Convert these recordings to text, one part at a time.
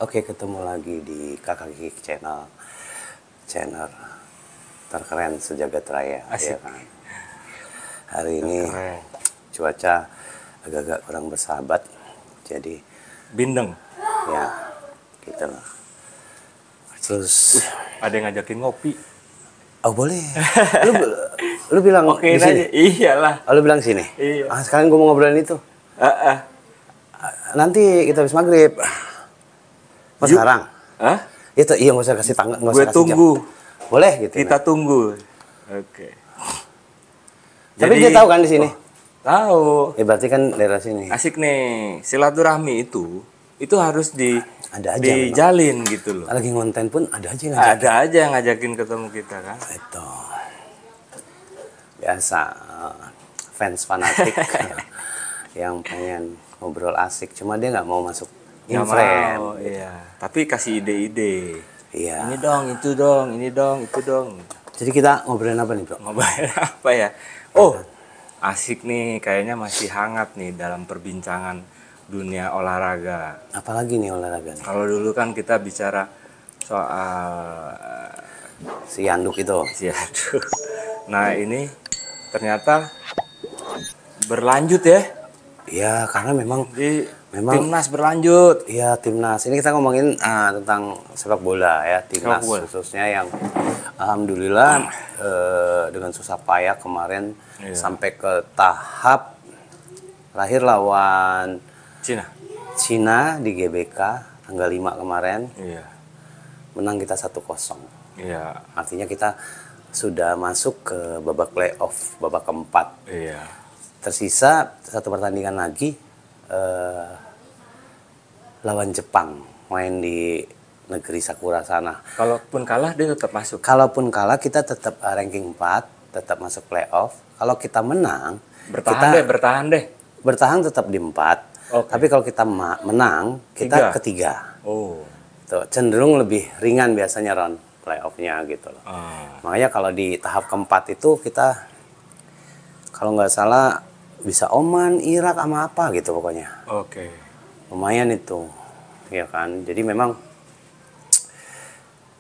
Oke, ketemu lagi di Kakak Kiki Channel. Channel terkeren sejagat raya. Asik. Ya kan? Hari ini Keren. cuaca agak-agak kurang bersahabat. Jadi Bindeng. ya gitu lah. Terus Ada yang ngajakin ngopi. oh boleh. Lu, lu bilang di Oke sini. aja. Iyalah. Oh, lu bilang sini. Iya. Sekarang gue mau ngobrolin itu. Nanti kita habis maghrib. Mas Yuk. sekarang. Hah? Itu iya nggak usah kasih tanggal, nggak Gue usah kasih jam. tunggu. Boleh gitu. Kita tunggu. Oke. Tapi dia tahu kan di sini. Tahu. Ya berarti kan daerah sini. Asik nih. Silaturahmi itu harus Ada aja dijalin gitu loh. Lagi ngonten pun ada aja yang ngajak. Ada aja yang ngajakin ketemu kita kan. Itu biasa fans fanatik yang pengen ngobrol asik, cuma dia nggak mau masuk Nggak inframe. mau, iya. Tapi kasih ide-ide. Iya. Ini dong, itu dong, ini dong, itu dong. Jadi kita ngobrolin apa nih, bro? Ngobrolin apa ya? Oh, asik nih, kayaknya masih hangat nih dalam perbincangan dunia olahraga. Apalagi nih olahraga nih? Kalau dulu kan kita bicara soal Si Anduk itu. aduh. Nah, ini ternyata berlanjut ya. Iya, karena memang Timnas berlanjut. iya timnas. Ini kita ngomongin tentang sepak bola ya, timnas Sepak bola. khususnya yang alhamdulillah dengan susah payah kemarin sampai ke tahap terakhir lawan Cina di GBK tanggal 5 kemarin. Iya. Menang kita 1-0. Iya. Artinya kita sudah masuk ke babak playoff, babak keempat. Iya. Tersisa satu pertandingan lagi lawan Jepang, main di negeri Sakura sana. Kalaupun kalah dia tetap masuk. Kalaupun kalah kita tetap ranking 4, tetap masuk playoff. Kalau kita menang, Bertahan deh. bertahan tetap di 4. Oke. Tapi kalau kita menang, kita ketiga. Oh. Tuh, cenderung lebih ringan biasanya Ron playoff-nya gitu loh. Makanya kalau di tahap keempat itu kita kalau nggak salah bisa Oman, Irak sama apa gitu pokoknya. Oke. Lumayan itu. Ya kan. Jadi memang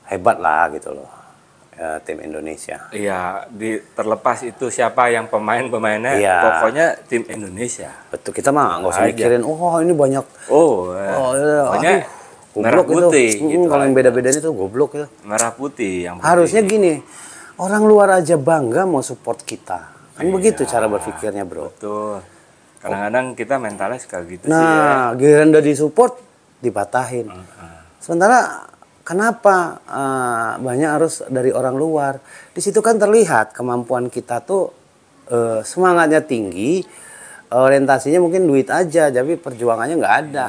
hebat lah gitu loh. Tim Indonesia. Iya, terlepas itu siapa yang pemainnya, Iya. pokoknya tim Indonesia. Betul, kita mah nggak usah mikirin, oh ini banyak. Pokoknya merah goblok putih itu. gitu. Kalau yang beda-beda itu goblok itu. Merah putih yang Harusnya gini, orang luar aja bangga mau support kita. Kan begitu cara berpikirnya, bro. Betul. Kadang-kadang kita mentalnya suka gitu sih. Nah, giliran udah disupport, dipatahin. Sementara kenapa banyak harus dari orang luar? Di situ kan terlihat kemampuan kita tuh semangatnya tinggi, orientasinya mungkin duit aja, tapi perjuangannya nggak ada.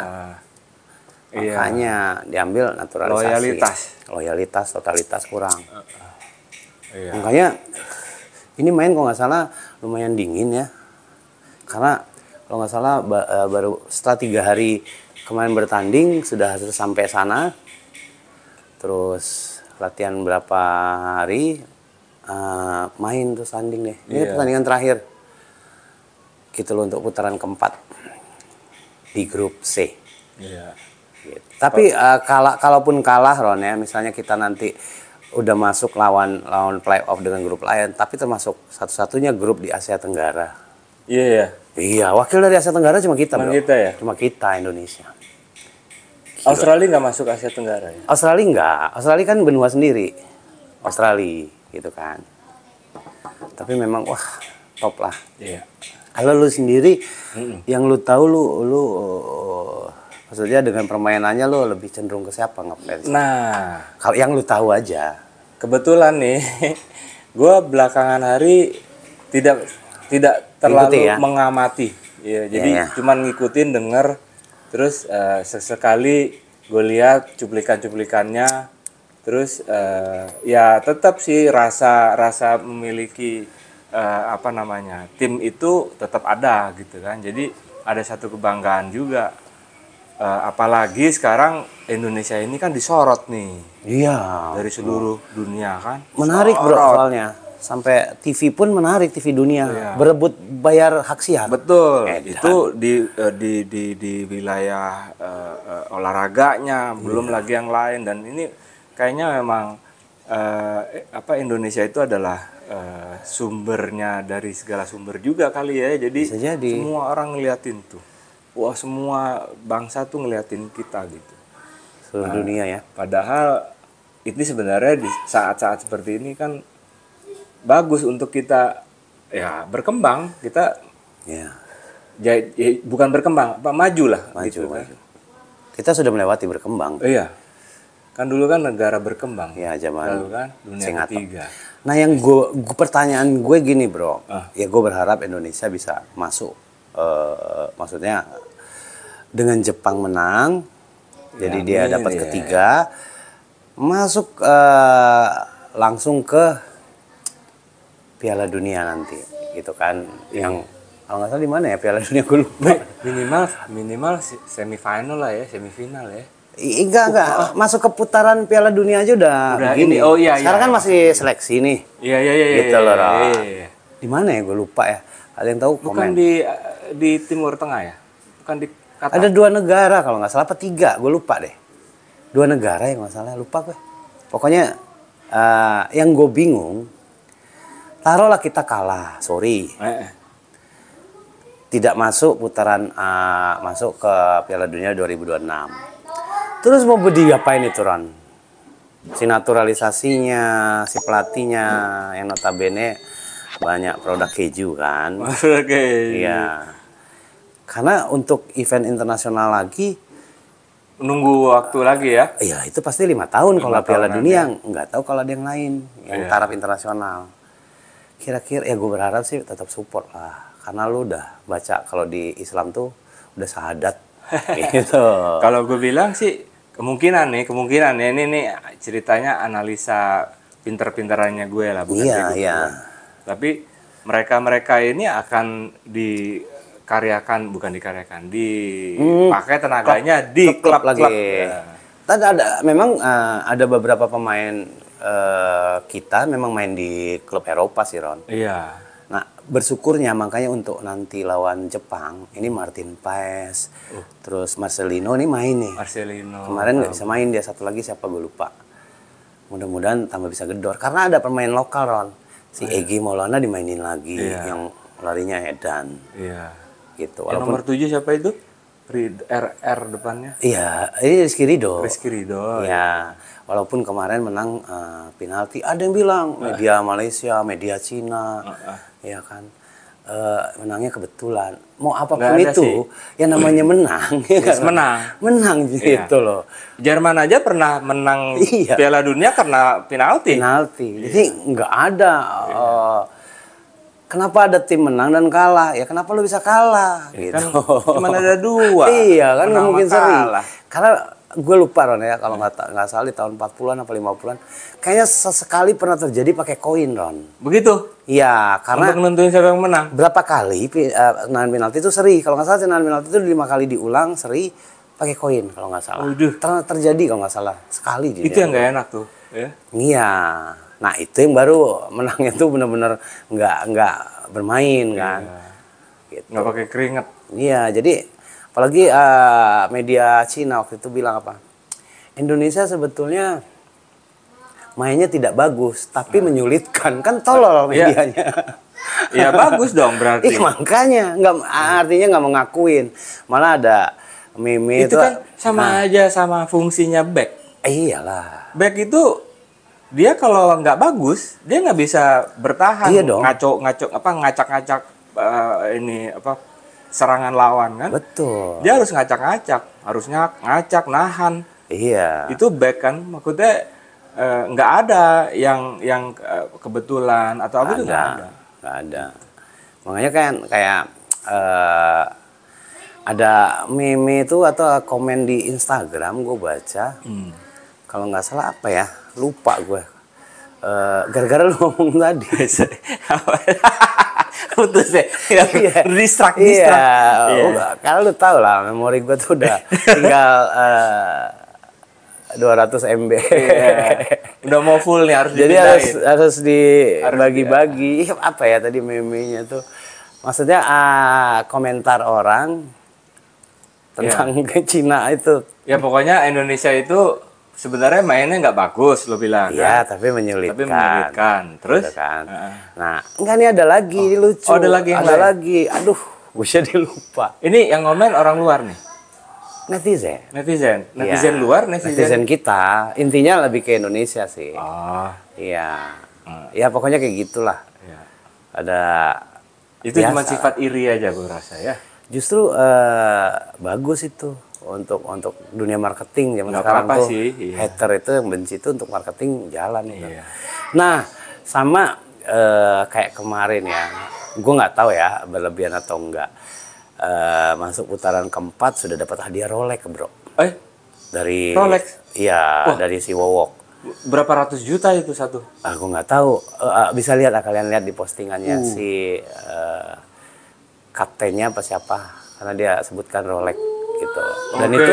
Makanya diambil naturalisasi. Loyalitas, totalitas kurang. Makanya ini main kalau nggak salah lumayan dingin ya. Karena kalau nggak salah baru setelah 3 hari kemarin bertanding sudah sampai sana. Terus latihan berapa hari main terus tanding deh. Ini pertandingan terakhir. Gitu loh untuk putaran keempat di grup C. Iya. Gitu. Tapi kalaupun kalah Ron ya, misalnya kita nanti udah masuk lawan playoff dengan grup lain, tapi termasuk satu-satunya grup di Asia Tenggara. Iya ya. Iya, wakil dari Asia Tenggara cuma kita, bro. Kita ya. Cuma kita Indonesia. Australia nggak masuk Asia Tenggara ya? Australia enggak. Australia kan benua sendiri. Australia gitu kan. Tapi memang wah top lah. Iya. Kalau lu sendiri yang lu tahu lu maksudnya dengan permainannya lu lebih cenderung ke siapa ngefans? Nah, Kalau yang lu tahu aja. kebetulan nih, gue belakangan hari tidak terlalu mengamati. Ya, jadi cuman ngikutin, denger, terus sesekali gue lihat cuplikan-cuplikannya, terus ya tetap sih rasa memiliki tim itu tetap ada gitu kan. Jadi ada satu kebanggaan juga. Apalagi sekarang Indonesia ini kan disorot nih. Iya. Dari seluruh dunia kan. Menarik bro soalnya. Sampai TV pun menarik, TV dunia berebut bayar hak siar. Betul. Itu di wilayah olahraganya, belum lagi yang lain. Dan ini kayaknya memang Indonesia itu adalah sumbernya dari segala sumber juga kali ya. Jadi semua orang ngeliatin tuh. Wah, semua bangsa tuh ngeliatin kita gitu. Seluruh dunia ya. Padahal ini sebenarnya di saat-saat seperti ini kan bagus untuk kita ya berkembang, kita bukan berkembang, maju lah. Gitu, maju. Kita sudah melewati berkembang. Iya, kan dulu kan negara berkembang. Ya zaman lalu kan dunia ketiga. Nah yang pertanyaan gue gini bro, ya gue berharap Indonesia bisa masuk, maksudnya dengan Jepang menang, jadi dia dapat ketiga, masuk langsung ke Piala Dunia nanti, gitu kan? Yang kalau nggak salah di mana ya Piala Dunia, gue lupa. Minimal semifinal lah ya, semifinal ya. Enggak. Masuk ke putaran Piala Dunia aja udah begini. Oh iya. Sekarang kan masih seleksi nih. Iya. Gitu loh. Di mana ya? Gue lupa ya. Ada yang tahu? Bukan komen. di Timur Tengah ya? Bukan di Qatar. Ada 2 negara kalau nggak salah, apa 3? Gue lupa deh. 2 negara yang nggak salah, lupa gue. Pokoknya yang gue bingung. Taruhlah kita kalah, sorry. Tidak masuk putaran masuk ke Piala Dunia 2026. Terus mau diapain itu Ron? Si naturalisasinya, si pelatihnya yang notabene banyak produk keju kan? Oke. Iya. Karena untuk event internasional lagi nunggu waktu lagi ya? Iya, itu pasti 5 tahun kalau Piala Dunia, nggak tahu kalau ada yang lain yang taraf internasional. Kira-kira ya gue berharap sih tetap support lah, karena lu udah baca kalau di Islam tuh udah syahadat gitu. Kalau gue bilang sih kemungkinan ini nih ceritanya analisa pinter-pinterannya gue lah, bukan iya. Tapi mereka ini akan dipakai tenaganya di klub lagi. Ya. Tadi memang ada beberapa pemain kita memang main di klub Eropa sih Ron. Iya. Nah bersyukurnya makanya untuk nanti lawan Jepang ini Martin Paes, terus Marcelino ini main nih. Kemarin nggak bisa main dia, satu lagi siapa gue lupa. Mudah-mudahan tambah bisa gedor karena ada pemain lokal Ron. Si Egy Maulana dimainin lagi yang larinya Edan. Iya. Gitu. Walaupun nomor 7 siapa itu? RR depannya. Iya, ini Rizky Ridho. Ya. Walaupun kemarin menang penalti, ada yang bilang media Malaysia, media Cina, ya kan, menangnya kebetulan. Mau apapun itu, yang namanya menang, menang gitu loh. Jerman aja pernah menang Piala Dunia karena penalti. Jadi nggak ada. Kenapa ada tim menang dan kalah? Ya kenapa lu bisa kalah? Gitu. Kan cuma ada 2. Iya kan nggak mungkin sering. Karena gue lupa Ron ya, kalau nggak salah di tahun 40-an apa 50-an kayaknya sesekali pernah terjadi pakai koin Ron. Begitu? Iya, karena untuk nentuin siapa yang menang. Berapa kali tendangan penalti itu seri, kalau nggak salah tendangan penalti itu 5 kali diulang seri pakai koin kalau nggak salah. Terjadi kalau nggak salah sekali. Itu yang nggak enak tuh ya. Iya. Nah itu yang baru menangnya tuh benar-benar nggak bermain kan. Gitu. Nggak pakai keringat. Iya, jadi apalagi media Cina waktu itu bilang apa? Indonesia sebetulnya mainnya tidak bagus, tapi menyulitkan. Kan tolol medianya. Iya bagus dong berarti. Makanya artinya nggak mengakuin. Malah ada meme itu kan sama aja sama fungsinya back. Iyalah. Back itu dia kalau nggak bagus, dia nggak bisa bertahan. Iya dong. Ngacak-ngacak serangan lawan kan. Betul. Dia harus ngacak-ngacak, harusnya ngacak, nahan. Iya. Itu back kan, maksudnya nggak ada yang kebetulan atau apa itu nggak ada. Nggak ada. Makanya kan kayak ada meme itu atau komen di Instagram gue baca. Kalau nggak salah apa ya, lupa gue. Gara-gara lu ngomong tadi. Putus ya, distrak. Iya, kalau lu tau lah, memori gue tuh udah tinggal 200 MB. Iya. Udah mau full nih harus jadi harus dibagi-bagi. Apa ya tadi meme-nya tuh? Maksudnya komentar orang tentang Cina itu. Ya pokoknya Indonesia itu sebenarnya mainnya nggak bagus lo bilang. Iya, kan? tapi menyulitkan. Terus? Gitu kan. Nah, enggak nih ada lagi, ini lucu. Oh, ada lagi yang ada lain? lagi. Aduh, gue jadi lupa. Ini yang ngomen orang luar nih. Netizen ya, luar, netizen kita. Intinya lebih ke Indonesia sih. Oh. Iya. Ya pokoknya kayak gitulah. Ya. Ada. Itu cuma sifat iri aja gue rasa ya. Justru bagus itu untuk dunia marketing zaman sekarang tuh. Sih, hater itu yang benci itu untuk marketing jalan. Iya. Nah, sama kayak kemarin ya. Gue nggak tahu ya berlebihan atau enggak. Masuk putaran keempat sudah dapat hadiah Rolex, bro. Dari Rolex? Iya, dari si Wowok. Berapa ratus juta itu satu? Aku nggak tahu. Bisa lihat kalian lihat di postingannya si kaptennya apa siapa? Karena dia sebutkan Rolex gitu. Dan itu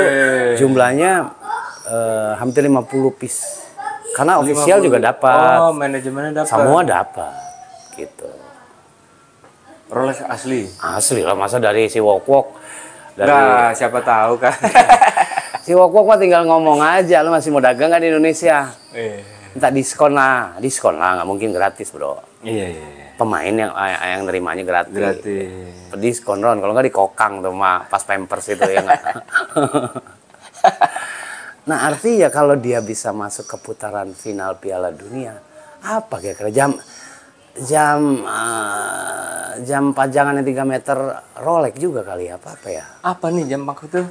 jumlahnya hampir 50 piece. Karena official juga dapat. Oh, manajemennya dapat. Semua dapat gitu. Rolex asli? Asli lah, masa dari si Wok-Wok. Nah, siapa tahu kan. Si Wok-Wok mah tinggal ngomong aja, lu masih mau dagang kan di Indonesia? Minta diskon lah, nggak mungkin gratis bro. Iya. Pemain yang nerimanya gratis. Diskon Ron, kalau nggak dikokang tuh mah pas Pampers itu ya nggak. Nah artinya kalau dia bisa masuk ke putaran final Piala Dunia, apa kira-kira jam pajangan yang 3 meter Rolex juga kali ya, apa ya? Apa nih jam maksudnya?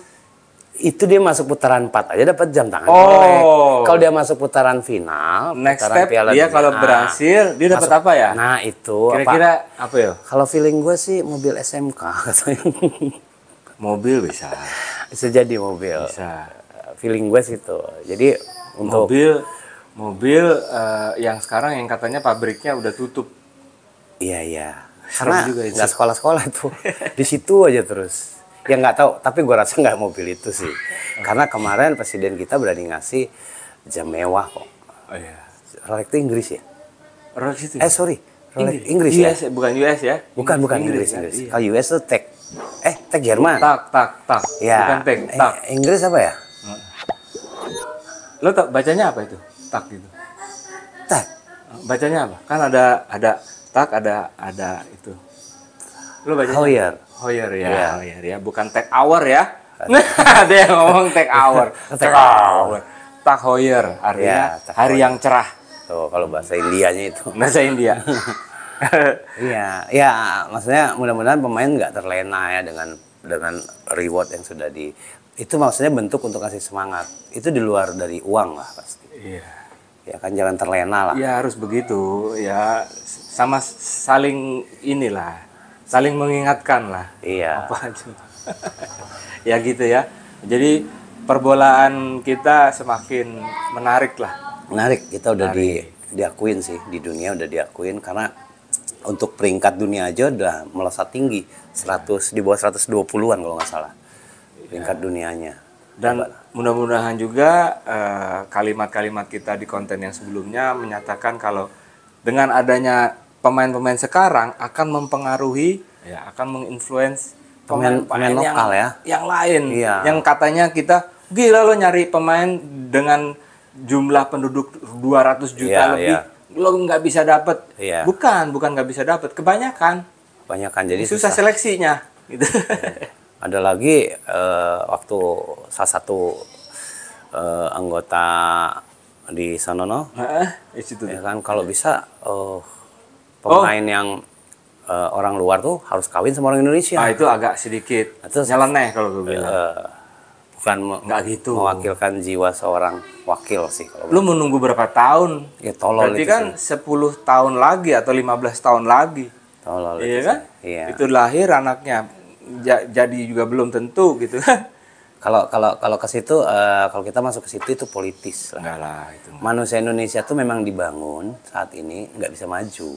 Itu dia masuk putaran 4 aja dapat jam tangan Rolex. Kalau dia masuk putaran final, next putaran step Piala dia Dunia, kalau berhasil dia dapat apa ya? Nah itu kira-kira apa ya? Kalau feeling gue sih mobil SMK katanya. Mobil bisa jadi mobil. Bisa. Feeling gue sih itu. Jadi untuk mobil yang sekarang yang katanya pabriknya udah tutup. Iya. Karena nggak sekolah-sekolah tuh. Di situ aja terus. Ya nggak tahu, tapi gue rasa nggak mobil itu sih. Karena kemarin presiden kita berani ngasih jam mewah kok. Oh iya. Rolex itu Inggris ya? Rolex itu? Sorry. Rolex Inggris ya? Bukan US ya? Bukan Inggris. Kalau US itu Tag. Tag Jerman. Tak. Ya. Bukan Tak. Inggris apa ya? Lo tak bacanya apa itu? Tak gitu. Tak. Bacanya apa? Kan ada tak, ada itu. Lo bacanya? Heuer ya, bukan take hour ya. Ada yang ngomong take hour. Tak Heuer artinya hari yang cerah. Tuh kalau bahasa Indianya itu. Bahasa India. Iya, maksudnya mudah-mudahan pemain nggak terlena ya dengan reward yang sudah itu maksudnya bentuk untuk kasih semangat. Itu di luar dari uang lah pasti. Iya. Ya kan jangan terlena lah. Ya harus begitu ya, sama saling saling mengingatkan lah. Iya. Apa aja. Ya gitu ya. Jadi perbolaan kita semakin menarik lah. Menarik, kita udah diakuin sih di dunia, udah diakuin karena untuk peringkat dunia aja udah melesat tinggi, di bawah 120-an kalau nggak salah peringkat dunianya. Dan mudah-mudahan juga kalimat-kalimat kita di konten yang sebelumnya menyatakan kalau dengan adanya pemain-pemain sekarang akan mempengaruhi, akan menginfluence pemain lokal yang lain. Iya. Yang katanya kita gila lo nyari pemain dengan jumlah penduduk 200 juta lebih, lo nggak bisa dapet. Iya. Bukan nggak bisa dapet, kebanyakan jadi susah seleksinya gitu. Ada lagi waktu salah satu anggota di Sonono, ya kan kalau bisa pemain yang orang luar tuh harus kawin sama orang Indonesia. Itu agak sedikit nyeleneh kalau gue bilang. Bukan nggak gitu. Mewakilkan jiwa seorang wakil sih. Lu menunggu berapa tahun? Ya tolol. Berarti kan sih. 10 tahun lagi atau 15 tahun lagi. Tolol. Iya kan? Iya. Itu lahir anaknya. Jadi juga belum tentu gitu. Kalau ke situ, kalau kita masuk ke situ itu politis lah. Enggak lah itu. Manusia Indonesia tuh memang dibangun saat ini nggak bisa maju.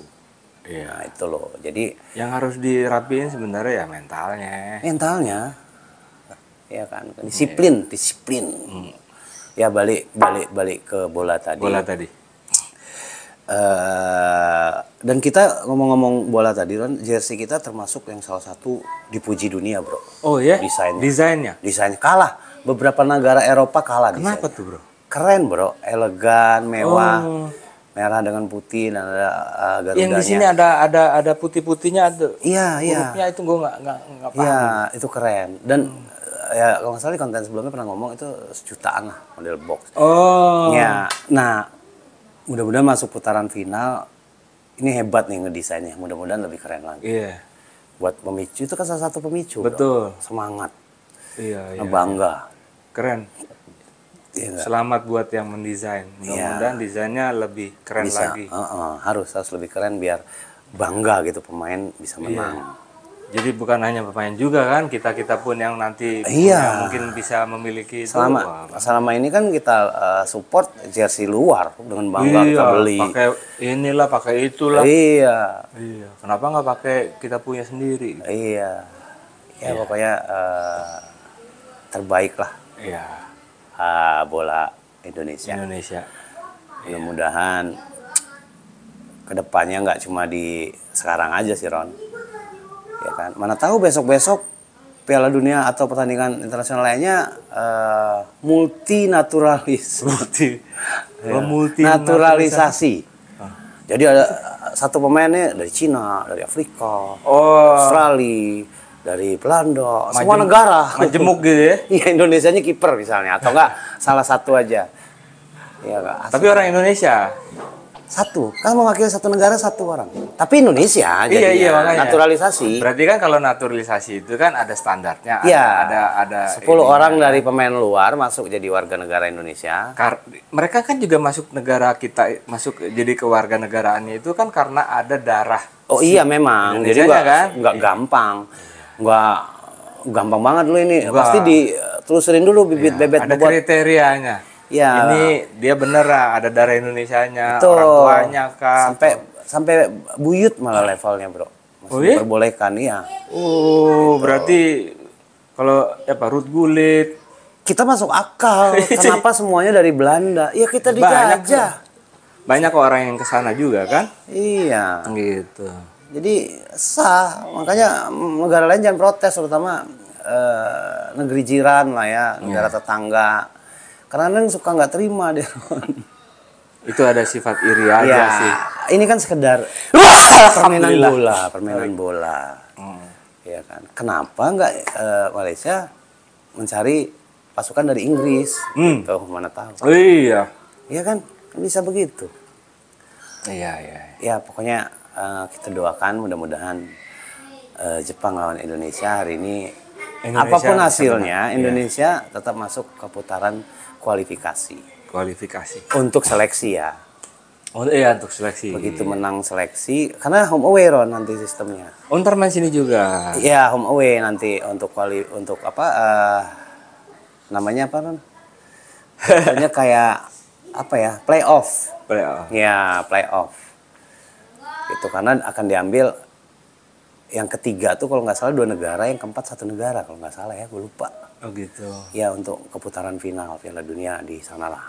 Iya. Nah itu loh. Jadi yang harus dirapiin sebenarnya ya mentalnya. Ya kan, disiplin. Ya balik ke bola tadi. Dan kita ngomong-ngomong bola tadi kan, jersey kita termasuk yang salah satu dipuji dunia, bro. Oh ya? Desainnya kalah. Beberapa negara Eropa kalah. Kenapa tuh, bro? Keren, bro. Elegan, mewah. Merah dengan putih dan ada garudanya. Yang di sini ada putih-putihnya ada. Iya. Hurufnya itu gue nggak paham. Iya, itu keren. Dan ya kalau nggak salah di konten sebelumnya pernah ngomong itu sejutaan lah model box. Oh. Ya, nah mudah-mudahan masuk putaran final. Ini hebat nih ngedesainnya. Mudah-mudahan lebih keren lagi. Iya. Buat pemicu itu kan salah satu pemicu. Betul. Bro. Semangat. Iya. Bangga. Keren. Ya, selamat buat yang mendesain. Mudah-mudahan desainnya lebih keren lagi. Harus lebih keren biar bangga gitu pemain bisa menang. Iya. Jadi bukan hanya pemain juga kan, kita pun yang nanti mungkin bisa memiliki selama ini kan kita support jersey luar dengan bangga kita beli. Pakai inilah, pakai itulah. Iya. Kenapa nggak pakai kita punya sendiri? Iya. Pokoknya terbaik lah. Iya. Bola Indonesia. Mudah-mudahan kedepannya nggak cuma di sekarang aja sih, Ron. Ya kan, mana tahu besok-besok Piala Dunia atau pertandingan internasional lainnya multinaturalisasi. Jadi ada satu pemainnya dari Cina, dari Afrika, Australia, dari Belanda, semua negara. Majemuk gitu ya? Iya, Indonesianya kiper misalnya, atau enggak salah satu aja. Ya, tapi orang Indonesia satu, kan mewakili satu negara satu orang. Tapi Indonesia jadinya. Iya, makanya. Naturalisasi. Berarti kan kalau naturalisasi itu kan ada standarnya. Iya. Ada 10 orang dari pemain luar masuk jadi warga negara Indonesia. Mereka kan juga masuk negara kita, masuk jadi kewarganegaraannya itu kan karena ada darah. Oh iya memang. Jadi nggak gampang. Nggak gampang banget dulu ini. Pasti ditelusurin dulu bibit bebet ada kriterianya. Ya. Ini dia bener lah, ada darah Indonesianya, orang tuanya kah? Sampai buyut malah levelnya, bro. Masih diperbolehkan, iya. Gitu. Berarti kalau Ruth Gullit kita masuk akal. Kenapa semuanya dari Belanda? Ya kita dijajah. Banyak orang yang kesana juga kan? Iya. Gitu. Jadi sah, makanya negara lain jangan protes, terutama negeri jiran lah ya, negara tetangga. Karena kan suka nggak terima deh. Itu ada sifat iri aja sih. Ini kan sekedar permainan bola. Ya kan. Kenapa nggak Malaysia mencari pasukan dari Inggris? Tuh mana tahu. Oh iya. Iya kan bisa begitu. Iya. Ya pokoknya kita doakan mudah-mudahan Jepang lawan Indonesia hari ini. Apapun hasilnya, Indonesia tetap masuk ke putaran kualifikasi. Untuk seleksi ya. Oh iya, untuk seleksi. Begitu menang seleksi, karena home away Ron nanti sistemnya. Ntar main sini juga. Iya, home away nanti untuk apa? Namanya apa Ron? Namanya kayak apa ya? Playoff. Ya, playoff. Itu karena akan diambil yang ketiga tuh kalau nggak salah 2 negara, yang keempat 1 negara kalau nggak salah ya, gue lupa. Oh gitu. Ya untuk keputaran final Piala Dunia di sana lah.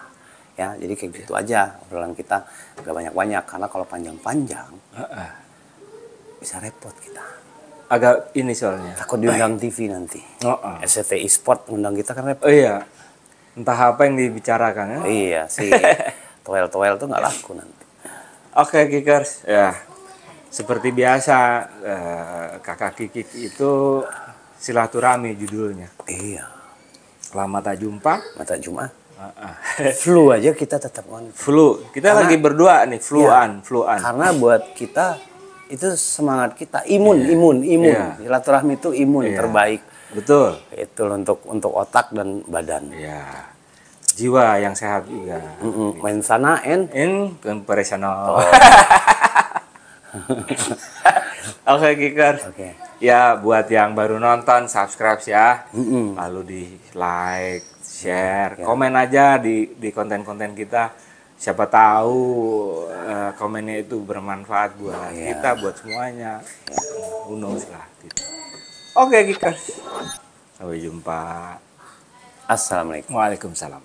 Ya jadi kayak gitu aja obrolan kita, nggak banyak-banyak karena kalau panjang-panjang bisa repot kita. Agak ini soalnya. Takut diundang TV nanti. SCTI Sport undang kita kan repot. Oh iya. Entah apa yang dibicarakan ya. Iya sih. Toel-toel tuh nggak laku nanti. Oke, Kickers. Ya. Seperti biasa, Kakak Kikik itu silaturahmi judulnya. Iya. Lama tak jumpa. Flu aja kita tetap on. Flu. Kita lagi berdua nih, fluan. Karena buat kita itu semangat kita, imun. Silaturahmi itu imun terbaik. Betul. Itu untuk otak dan badan. Iya. Jiwa yang sehat juga. Main sana operasional. Oke, Kickers. Ya, buat yang baru nonton, subscribe ya. Lalu di like, share, komen aja di konten-konten kita. Siapa tahu komennya itu bermanfaat buat kita, buat semuanya. Who knows lah. Gitu. Oke, Kickers. Sampai jumpa. Assalamualaikum. Waalaikumsalam.